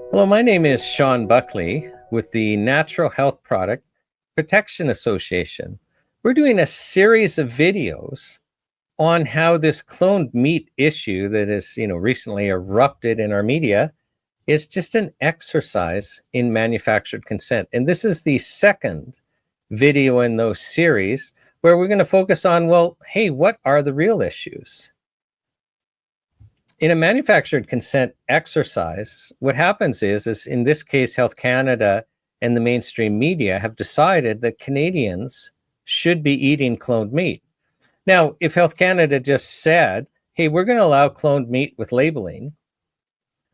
Hello, my name is Shawn Buckley with the Natural Health Product Protection Association. We're doing a series of videos on how this cloned meat issue that is, recently erupted in our media is just an exercise in manufactured consent. And this is the second video in those series where we're going to focus on, well, hey, what are the real issues? In a manufactured consent exercise, what happens is in this case, Health Canada and the mainstream media have decided that Canadians should be eating cloned meat. Now, if Health Canada just said, hey, we're going to allow cloned meat with labeling,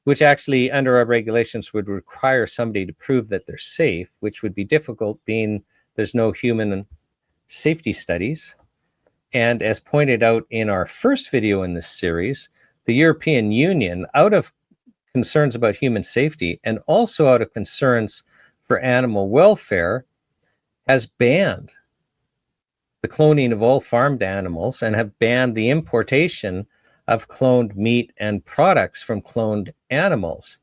which actually under our regulations would require somebody to prove that they're safe, which would be difficult being there's no human safety studies. And as pointed out in our first video in this series, the European Union, out of concerns about human safety and also out of concerns for animal welfare, has banned the cloning of all farmed animals and have banned the importation of cloned meat and products from cloned animals.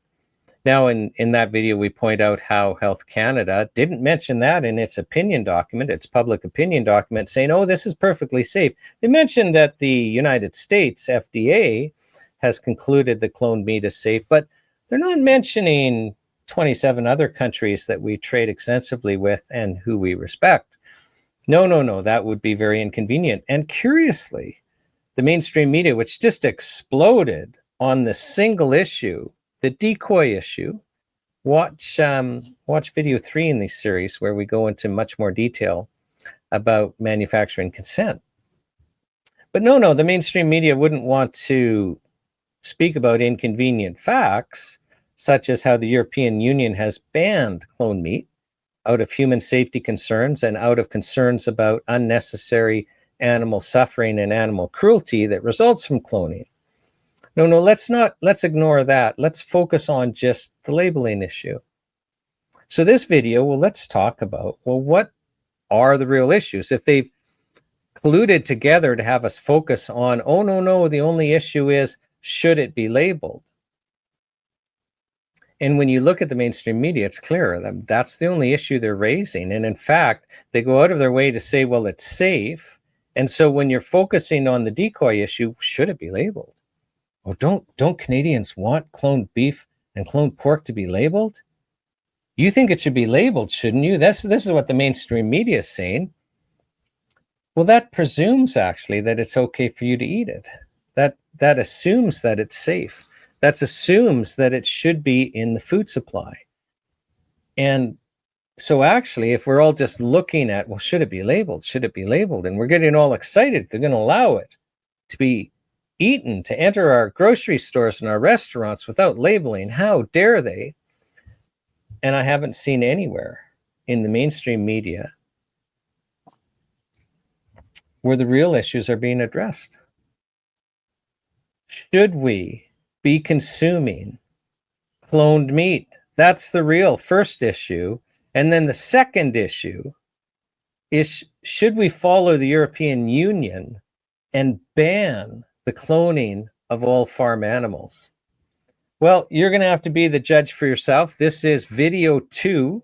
Now, in that video, we point out how Health Canada didn't mention that in its opinion document, its public opinion document, saying, oh, this is perfectly safe. They mentioned that the United States FDA has concluded that cloned meat is safe, but they're not mentioning 27 other countries that we trade extensively with and who we respect. No, that would be very inconvenient. And curiously, the mainstream media, which just exploded on the single issue, the decoy issue, watch video 3 in this series where we go into much more detail about manufacturing consent. But no, the mainstream media wouldn't want to speak about inconvenient facts, such as how the European Union has banned cloned meat out of human safety concerns and out of concerns about unnecessary animal suffering and animal cruelty that results from cloning. No, let's ignore that. Let's focus on just the labeling issue. So this video, let's talk about, what are the real issues? If they've colluded together to have us focus on, oh, no, the only issue is, should it be labeled? And when you look at the mainstream media, it's clear that that's the only issue they're raising. And in fact, they go out of their way to say, well, it's safe. And so when you're focusing on the decoy issue, should it be labeled? Oh, don't Canadians want cloned beef and cloned pork to be labeled? You think it should be labeled, shouldn't you? This is what the mainstream media is saying. Well, that presumes actually that it's okay for you to eat it. That assumes that it's safe. That assumes that it should be in the food supply. And so actually, if we're all just looking at, well, should it be labeled? Should it be labeled? And we're getting all excited, they're going to allow it to be eaten, to enter our grocery stores and our restaurants without labeling. How dare they? And I haven't seen anywhere in the mainstream media where the real issues are being addressed. Should we be consuming cloned meat? That's the real first issue. And then the second issue is, should we follow the European Union and ban the cloning of all farm animals? Well, you're going to have to be the judge for yourself. This is video 2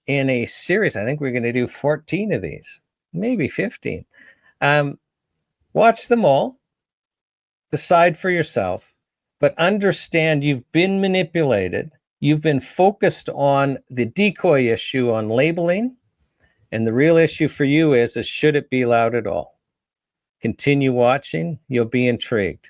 in a series. I think we're going to do 14 of these, maybe 15. Watch them all. Decide for yourself, but understand you've been manipulated. You've been focused on the decoy issue on labeling, and the real issue for you is should it be allowed at all? Continue watching. You'll be intrigued.